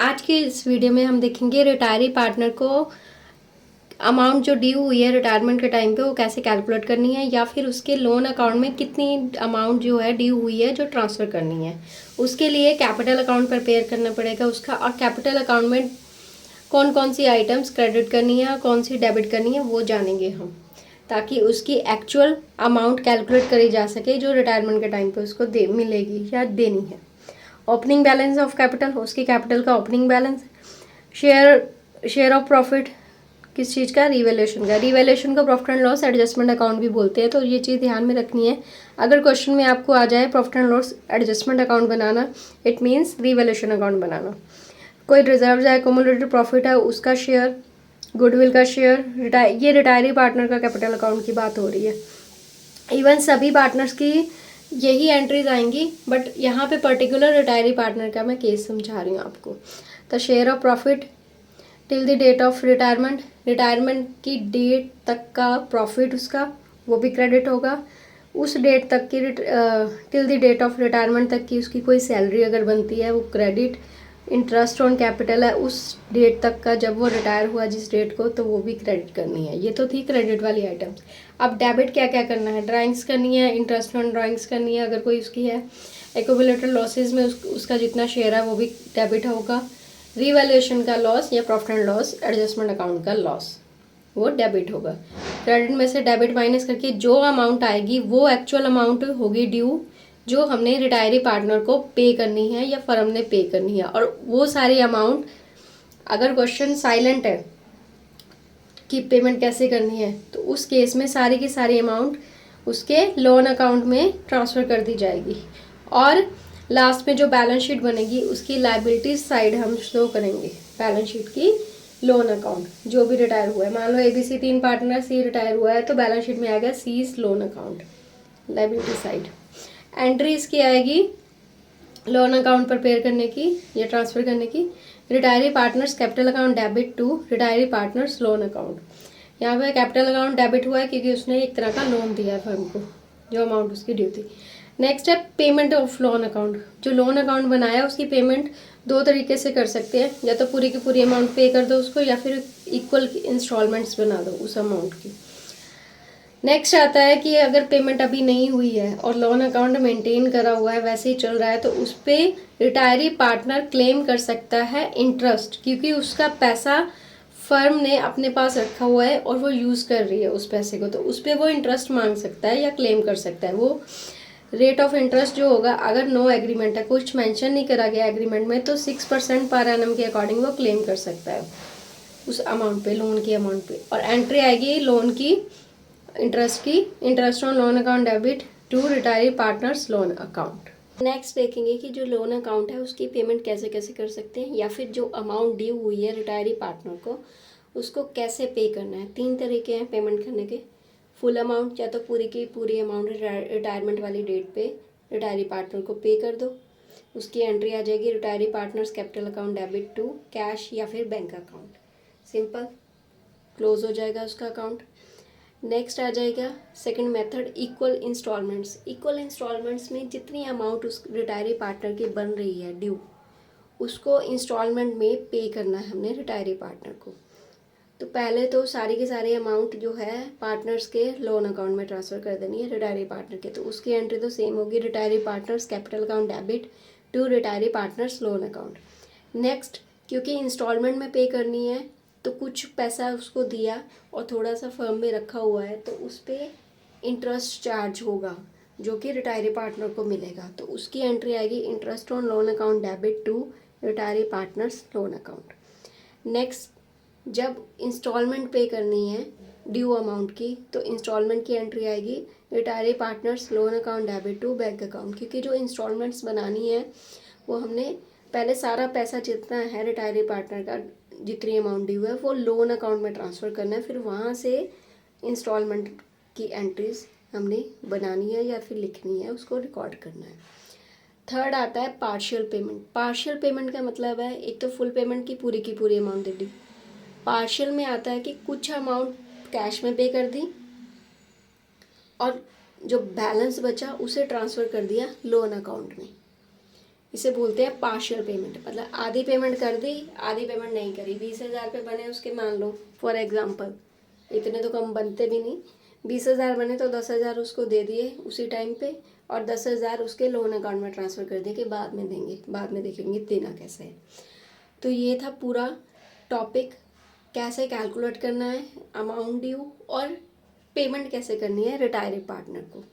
आज के इस वीडियो में हम देखेंगे रिटायरी पार्टनर को अमाउंट जो ड्यू हुई है रिटायरमेंट के टाइम पे वो कैसे कैलकुलेट करनी है, या फिर उसके लोन अकाउंट में कितनी अमाउंट जो है ड्यू हुई है जो ट्रांसफ़र करनी है। उसके लिए कैपिटल अकाउंट प्रिपेयर करना पड़ेगा उसका, और कैपिटल अकाउंट में कौन कौन सी आइटम्स क्रेडिट करनी है और कौन सी डेबिट करनी है वो जानेंगे हम, ताकि उसकी एक्चुअल अमाउंट कैलकुलेट करी जा सके जो रिटायरमेंट के टाइम पे उसको मिलेगी या देनी है। ओपनिंग बैलेंस ऑफ कैपिटल, उसकी कैपिटल का opening balance. Share of profit, किस चीज़ का? रिवैल्यूएशन का। रिवैल्यूएशन को profit and loss adjustment account भी बोलते हैं, तो ये चीज़ ध्यान में रखनी है। अगर क्वेश्चन में आपको आ जाए profit and loss adjustment account बनाना, इट मीन्स रिवैल्यूएशन अकाउंट बनाना। कोई रिजर्व है, एक्यूमुलेटेड प्रॉफिट है, उसका शेयर, गुडविल का शेयर, ये रिटायरी पार्टनर का कैपिटल अकाउंट की बात हो रही है। इवन सभी पार्टनर्स की यही एंट्रीज आएंगी, बट यहाँ पे पर्टिकुलर रिटायरी पार्टनर का मैं केस समझा रही हूँ आपको। तो share of profit till the date of retirement, retirement की डेट तक का प्रॉफिट उसका वो भी क्रेडिट होगा। उस डेट तक की till the date of retirement तक की उसकी कोई सैलरी अगर बनती है वो क्रेडिट। इंटरेस्ट ऑन कैपिटल है उस डेट तक का जब वो रिटायर हुआ जिस डेट को, तो वो भी क्रेडिट करनी है। ये तो थी क्रेडिट वाली आइटम्स। अब डेबिट क्या क्या करना है? ड्राइंग्स करनी है, इंटरेस्ट ऑन ड्राइंग्स करनी है अगर कोई उसकी है। एक्यूमुलेटेड लॉसेज में उसका जितना शेयर है वो भी डेबिट होगा। रिवैल्यूएशन का लॉस या profit and loss adjustment account का लॉस वो डेबिट होगा। क्रेडिट में से डेबिट माइनस करके जो अमाउंट आएगी वो एक्चुअल अमाउंट होगी ड्यू, जो हमने रिटायरी पार्टनर को पे करनी है या फर्म ने पे करनी है। और वो सारी अमाउंट, अगर क्वेश्चन साइलेंट है कि पेमेंट कैसे करनी है, तो उस केस में सारी की सारी अमाउंट उसके लोन अकाउंट में ट्रांसफ़र कर दी जाएगी। और लास्ट में जो बैलेंस शीट बनेगी उसकी लाइबिलिटीज साइड हम शो करेंगे बैलेंस शीट की। लोन अकाउंट जो भी रिटायर हुआ है, मान लो ABC 3 पार्टनर, C रिटायर हुआ है तो बैलेंस शीट में आ गया C's loan account, liability side. Entry इसकी आएगी लोन अकाउंट प्रिपेयर करने की या ट्रांसफ़र करने की। Retiree partners capital account debit to retiree partners loan account. यहाँ पे कैपिटल अकाउंट डेबिट हुआ है क्योंकि उसने एक तरह का लोन दिया है फर्म को, जो अमाउंट उसकी ड्यू थी। नेक्स्ट है पेमेंट ऑफ लोन अकाउंट। जो लोन अकाउंट बनाया उसकी पेमेंट दो तरीके से कर सकते हैं, या तो पूरी की पूरी अमाउंट पे कर दो उसको, या फिर इक्वल इंस्टॉलमेंट्स बना दो उस अमाउंट की। नेक्स्ट आता है कि अगर पेमेंट अभी नहीं हुई है और लोन अकाउंट मेंटेन करा हुआ है, वैसे ही चल रहा है, तो उस पर रिटायरी पार्टनर क्लेम कर सकता है इंटरेस्ट, क्योंकि उसका पैसा फर्म ने अपने पास रखा हुआ है और वो यूज़ कर रही है उस पैसे को, तो उस पर वो इंटरेस्ट मांग सकता है या क्लेम कर सकता है। वो रेट ऑफ इंटरेस्ट जो होगा, अगर नो एग्रीमेंट है, कुछ मेंशन नहीं करा गया एग्रीमेंट में, तो 6% पर एनम के अकॉर्डिंग वो क्लेम कर सकता है उस अमाउंट पे, लोन की अमाउंट पे। और एंट्री आएगी लोन की, इंटरेस्ट की, interest on loan account debit to retiree partners loan account. Next देखेंगे कि जो लोन अकाउंट है उसकी पेमेंट कैसे कैसे कर सकते हैं, या फिर जो अमाउंट ड्यू हुई है रिटायरी पार्टनर को उसको कैसे पे करना है। 3 तरीके हैं पेमेंट करने के। फुल अमाउंट, या तो पूरी की पूरी अमाउंट रिटायरमेंट वाली डेट पे रिटायरी पार्टनर को पे कर दो, उसकी एंट्री आ जाएगी retiree partners capital account debit to cash या फिर बैंक अकाउंट। सिंपल, क्लोज हो जाएगा उसका अकाउंट। नेक्स्ट आ जाएगा second method, equal instalments. Equal instalments में जितनी अमाउंट उस रिटायरी पार्टनर की बन रही है ड्यू, उसको इंस्टॉलमेंट में पे करना है हमने रिटायरी पार्टनर को। तो पहले तो सारी की सारी अमाउंट जो है पार्टनर्स के लोन अकाउंट में ट्रांसफ़र कर देनी है रिटायरी पार्टनर के, तो उसकी एंट्री तो सेम होगी, retiree partners capital account debit to retiree partners loan account. Next, क्योंकि इंस्टॉलमेंट में पे करनी है तो कुछ पैसा उसको दिया और थोड़ा सा फर्म में रखा हुआ है, तो उस पर इंटरेस्ट चार्ज होगा जो कि रिटायरी पार्टनर को मिलेगा, तो उसकी एंट्री आएगी interest on loan account debit to retiree partners loan account. Next, जब इंस्टॉलमेंट पे करनी है ड्यू अमाउंट की, तो इंस्टॉलमेंट की एंट्री आएगी retiree partners loan account debit to bank account, क्योंकि जो इंस्टॉलमेंट्स बनानी है वो हमने पहले सारा पैसा जितना है रिटायरी पार्टनर का, जितनी अमाउंट ड्यू है, वो लोन अकाउंट में ट्रांसफ़र करना है, फिर वहाँ से इंस्टॉलमेंट की एंट्रीज हमने बनानी है या फिर लिखनी है, उसको रिकॉर्ड करना है। थर्ड आता है पार्शियल पेमेंट। पार्शियल पेमेंट का मतलब है एक तो फुल पेमेंट की पूरी अमाउंट दे दी, पार्शियल में आता है कि कुछ अमाउंट कैश में पे कर दी और जो बैलेंस बचा उसे ट्रांसफ़र कर दिया लोन अकाउंट में। इसे बोलते हैं पार्शियल पेमेंट, मतलब आधी पेमेंट कर दी, आधी पेमेंट नहीं करी। 20,000 पे बने उसके, मान लो फॉर एग्जांपल, इतने तो कम बनते भी नहीं, 20,000 बने तो 10,000 उसको दे दिए उसी टाइम पे, और 10,000 उसके लोन अकाउंट में ट्रांसफ़र कर दिए कि बाद में देंगे, बाद में देखेंगे देना कैसे है। तो ये था पूरा टॉपिक, कैसे कैलकुलेट करना है अमाउंट ड्यू और पेमेंट कैसे करनी है रिटायर्ड पार्टनर को।